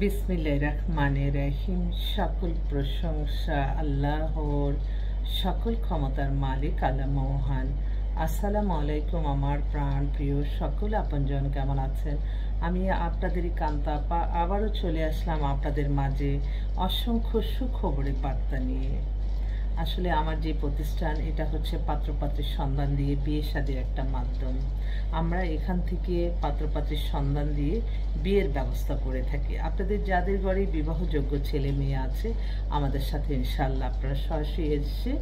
বিসমিল্লাহির রহমানির রহিম। সকল প্রশংসা আল্লাহর, সকল ক্ষমতার মালিক আল্লাহ মহান। আসসালামু আলাইকুম আমার প্রাণ প্রিয় সকল আপনজন, কেমন আছেন? আমি আপনাদেরই কান্তা আপা আবারও চলে আসলাম আপনাদের মাঝে অসংখ্য সুখবরের বার্তা নিয়ে। আসলে আমার যে প্রতিষ্ঠান, এটা হচ্ছে পাত্রপাত্রীর সন্ধান দিয়ে বিয়ে শাদীর একটা মাধ্যম। আমরা এখান থেকে পাত্রপাত্রীর সন্ধান দিয়ে বিয়ের ব্যবস্থা করে থাকি। আপনাদের যাদের ঘরে বিবাহযোগ্য ছেলে মেয়ে আছে, আমাদের সাথে ইনশাআল্লাহ আপনারা সরাসরি এসে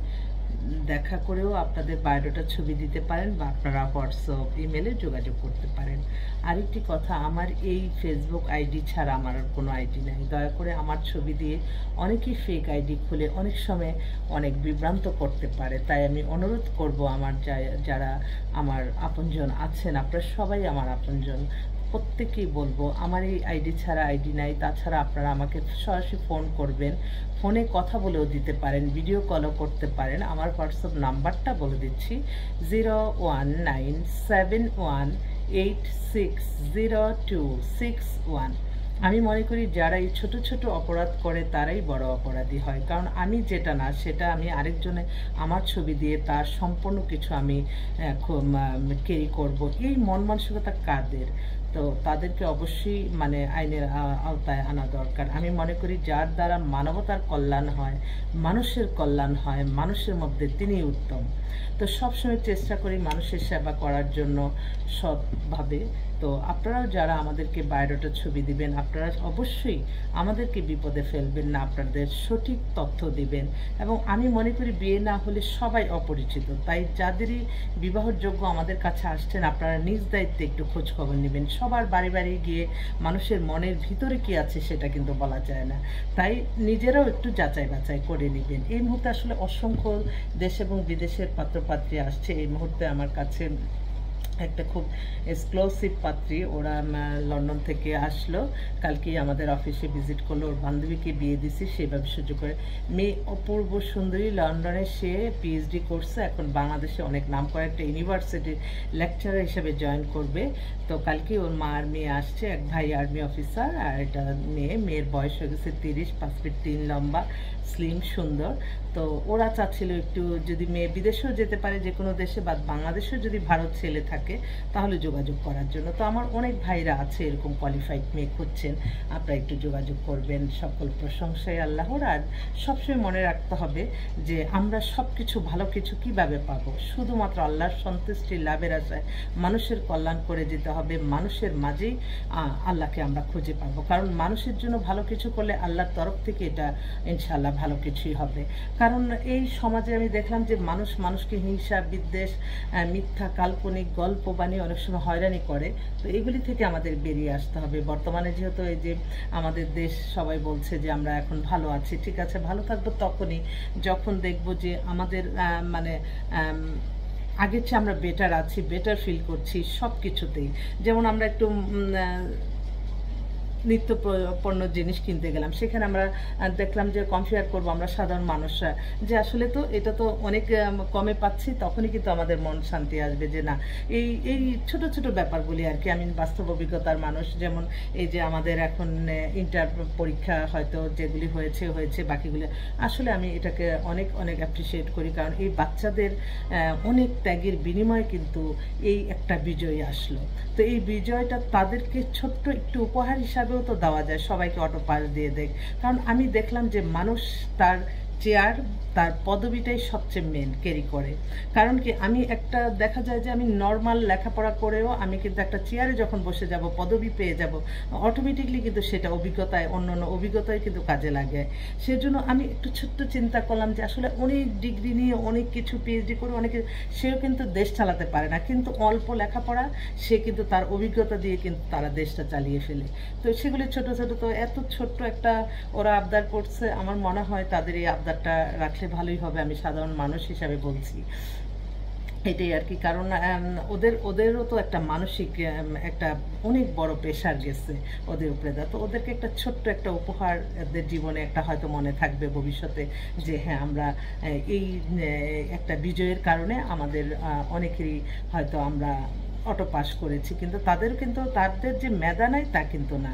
দেখা করেও আপনাদের বায়োডাটা ছবি দিতে পারেন, বা আপনারা হোয়াটসঅ্যাপ ইমেলে যোগাযোগ করতে পারেন। আরেকটি কথা, আমার এই ফেসবুক আইডি ছাড়া আমার আর কোনো আইডি নাই। দয়া করে আমার ছবি দিয়ে অনেকেই ফেক আইডি খুলে অনেক সময় অনেক বিভ্রান্ত করতে পারে। তাই আমি অনুরোধ করব, আমার যারা আমার আপনজন আছেন, আপনারা সবাই আমার আপনজন, প্রত্যেকেই বলবো আমার এই আইডি ছাড়া আইডি নাই। তাছাড়া আপনারা আমাকে সরাসরি ফোন করবেন, ফোনে কথা বলেও দিতে পারেন, ভিডিও কলও করতে পারেন। আমার হোয়াটসঅ্যাপ নাম্বারটা বলে দিচ্ছি, 01971860261। আমি মনে করি যারা এই ছোট ছোট অপরাধ করে তারাই বড় অপরাধী হয়। কারণ আমি যেটা না সেটা আমি আরেকজনে আমার ছবি দিয়ে তার সম্পূর্ণ কিছু আমি ক্যারি করব, এই মন মানসিকতা কাদের? তো তাদেরকে অবশ্যই আইনের আওতায় আনা দরকার। আমি মনে করি যার দ্বারা মানবতার কল্যাণ হয়, মানুষের কল্যাণ হয়, মানুষের মধ্যে তিনিই উত্তম। তো সবসময় চেষ্টা করি মানুষের সেবা করার জন্য সৎভাবে। তো আপনারাও যারা আমাদেরকে বায়োডাটা ছবি দিবেন, আপনারা অবশ্যই আমাদেরকে বিপদে ফেলবেন না, আপনাদের সঠিক তথ্য দিবেন। এবং আমি মনে করি বিয়ে না হলে সবাই অপরিচিত, তাই যাদেরই বিবাহযোগ্য আমাদের কাছে আসছেন, আপনারা নিজ দায়িত্বে একটু খোঁজ খবর নেবেন। সবার বাড়ি বাড়ি গিয়ে মানুষের মনের ভিতরে কি আছে সেটা কিন্তু বলা যায় না, তাই নিজেরাও একটু যাচাই বাছাই করে নেবেন। এই মুহূর্তে আসলে অসংখ্য দেশ এবং বিদেশের পাত্রপাত্রী আসছে। এই মুহূর্তে আমার কাছে একটা খুব এক্সক্লুসিভ পাত্রী, ওরা লন্ডন থেকে আসলো, কালকেই আমাদের অফিসে ভিজিট করলো। ওর বান্ধবীকে বিয়ে দিছি সেভাবে সুযোগ করে। মেয়ে অপূর্ব সুন্দরী, লন্ডনে সে পিএইচডি করছে, এখন বাংলাদেশে অনেক নাম করা একটা ইউনিভার্সিটির লেকচারার হিসেবে জয়েন করবে। তো কালকে ওর মা আর মেয়ে আসছে, এক ভাই আর্মি অফিসার আর এটা মেয়ের বয়স হয়ে গেছে 30, 5 ফিট 3 লম্বা, স্লিম, সুন্দর। তো ওরা চাচ্ছিল একটু যদি মেয়ে বিদেশেও যেতে পারে, যে কোনো দেশে, বা বাংলাদেশেও যদি ভারত ছেলে থাকে তাহলে যোগাযোগ করার জন্য। তো আমার অনেক ভাইরা আছে এরকম কোয়ালিফাইড মেয়ে খুঁজছেন, আপনারা একটু যোগাযোগ করবেন। সকল প্রশংসাই আল্লাহর। আর সবসময় মনে রাখতে হবে যে আমরা সব কিছু ভালো কিছু কিভাবে পাবো, শুধুমাত্র আল্লাহর সন্তুষ্টি লাভের আশায় মানুষের কল্যাণ করে যেতে হবে। মানুষের মাঝেই আল্লাহকে আমরা খুঁজে পাবো, কারণ মানুষের জন্য ভালো কিছু করলে আল্লাহর তরফ থেকে এটা ইনশাআল্লাহ ভালো কিছুই হবে। কারণ এই সমাজে আমি দেখলাম যে মানুষ মানুষকে হিংসা, বিদ্বেষ, মিথ্যা, কাল্পনিক গল্প বানিয়ে অনেক সময় হয়রানি করে। তো এগুলি থেকে আমাদের বেরিয়ে আসতে হবে। বর্তমানে যেহেতু এই যে আমাদের দেশ, সবাই বলছে যে আমরা এখন ভালো আছি, ঠিক আছে, ভালো থাকবো তখনই যখন দেখব যে আমাদের আগের চেয়ে আমরা বেটার আছি, বেটার ফিল করছি সব কিছুতেই। যেমন আমরা একটু নিত্য পণ্য জিনিস কিনতে গেলাম, সেখানে আমরা দেখলাম যে কম্পেয়ার করবো আমরা সাধারণ মানুষরা, যে আসলে তো এটা তো অনেক কমে পাচ্ছি, তখনই কিন্তু আমাদের মন শান্তি আসবে যে না, এই এই ছোট ছোট ব্যাপারগুলি আর কি। আমি বাস্তব অভিজ্ঞতার মানুষ, যেমন এই যে আমাদের এখন ইন্টার পরীক্ষা হয়তো যেগুলি হয়েছে বাকিগুলি আসলে আমি এটাকে অনেক অনেক অ্যাপ্রিসিয়েট করি, কারণ এই বাচ্চাদের অনেক ত্যাগের বিনিময়ে কিন্তু এই একটা বিজয় আসলো। তো এই বিজয়টা তাদেরকে ছোট্ট একটু উপহার হিসাবেও তো দেওয়া যায়, সবাইকে অটো পাস দিয়ে দেখ। কারণ আমি দেখলাম যে মানুষ তার চেয়ার, তার পদবিটাই সবচেয়ে মেন ক্যারি করে। কারণ কি, আমি একটা দেখা যায় যে আমি নর্মাল লেখাপড়া করেও আমি কিন্তু একটা চেয়ারে যখন বসে যাব, পদবি পেয়ে যাব, অটোমেটিকলি কিন্তু সেটা অভিজ্ঞতায়, অন্য অন্য অভিজ্ঞতায় কিন্তু কাজে লাগে। সেজন্য আমি একটু ছোট্ট চিন্তা করলাম যে আসলে অনেক ডিগ্রি নিয়ে, অনেক কিছু পিএইচডি করে অনেকে, সেও কিন্তু দেশ চালাতে পারে না, কিন্তু অল্প লেখাপড়া সে কিন্তু তার অভিজ্ঞতা দিয়ে কিন্তু তারা দেশটা চালিয়ে ফেলে। তো সেগুলি ছোট ছোট, তো এত ছোট্ট একটা ওরা আবদার করছে, আমার মনে হয় তাদের এই আবদারটা রাখলে ভালোই হবে। আমি সাধারণ মানুষ হিসাবে বলছি এটাই আর কি। কারণ ওদেরও তো একটা মানসিক একটা অনেক বড় প্রেশার গেছে ওদের উপরে। তো ওদেরকে একটা ছোট্ট একটা উপহার, ওদের জীবনে একটা হয়তো মনে থাকবে ভবিষ্যতে যে হ্যাঁ, আমরা এই একটা বিজয়ের কারণে আমাদের অনেকেরই হয়তো আমরা অটো পাস করেছি, কিন্তু তাদের যে মেধা নাই তা কিন্তু না।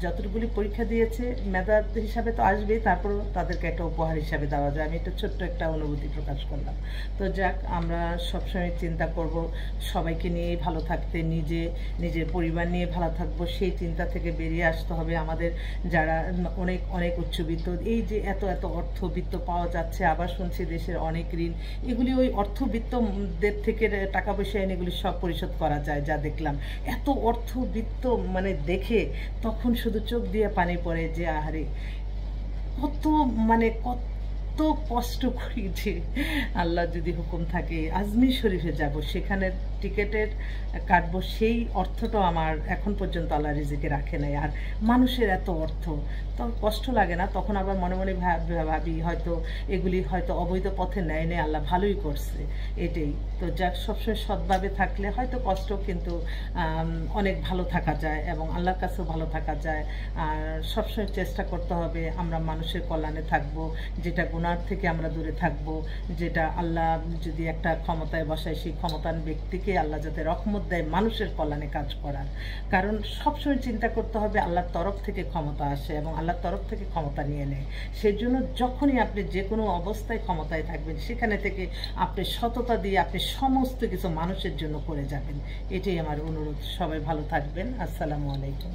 যতটুকুলি পরীক্ষা দিয়েছে মেধা হিসাবে তো আসবেই, তারপরেও তাদেরকে একটা উপহার হিসাবে দেওয়া যায়। আমি একটা ছোট্ট একটা অনুভূতি প্রকাশ করলাম। তো যাক, আমরা সবসময় চিন্তা করব সবাইকে নিয়েই ভালো থাকতে, নিজের পরিবার নিয়ে ভালো থাকবো, সেই চিন্তা থেকে বেরিয়ে আসতে হবে। আমাদের যারা অনেক অনেক উচ্চবিত্ত, এই যে এত এত অর্থবিত্ত পাওয়া যাচ্ছে, আবার শুনছি দেশের অনেক ঋণ, এগুলি ওই অর্থবিত্তদের থেকে টাকা পয়সা এনে এগুলি সব পরিশোধ করা যায়। যা দেখলাম এত অর্থবিত্ত মানে দেখে তখন শুধু চোখ দিয়ে পানি পড়ে যে আহারে কত কত কষ্ট করি যে আল্লাহ যদি হুকুম থাকে আজমির শরীফে যাব, সেখানে টিকেটের কাটবো, সেই অর্থটাও আমার এখন পর্যন্ত আল্লাহ রিজিকে রাখে নাই। আর মানুষের এত অর্থ, তো কষ্ট লাগে না তখন? আবার মনে মনে ভাবি হয়তো এগুলি হয়তো অবৈধ পথে নেয় নেই, আল্লাহ ভালোই করছে এটাই। তো যাক, সবসময় সৎভাবে থাকলে হয়তো কষ্ট, কিন্তু অনেক ভালো থাকা যায় এবং আল্লাহর কাছেও ভালো থাকা যায়। আর সবসময় চেষ্টা করতে হবে আমরা মানুষের কল্যাণে থাকবো, যেটা গুনার থেকে আমরা দূরে থাকবো, যেটা আল্লাহ যদি একটা ক্ষমতায় বসায় সেই ক্ষমতান ব্যক্তিকে আল্লাহ যাতে রহমত দেয় মানুষের কল্যাণে কাজ করার। কারণ সবসময় চিন্তা করতে হবে আল্লাহর তরফ থেকে ক্ষমতা আসে এবং আল্লাহর তরফ থেকে ক্ষমতা নিয়ে নেয়। সেই জন্য যখনই আপনি যে কোনো অবস্থায় ক্ষমতায় থাকবেন, সেখানে থেকে আপনি সততা দিয়ে আপনি সমস্ত কিছু মানুষের জন্য করে যাবেন। এটাই আমার অনুরোধ। সবাই ভালো থাকবেন। আসসালামু আলাইকুম।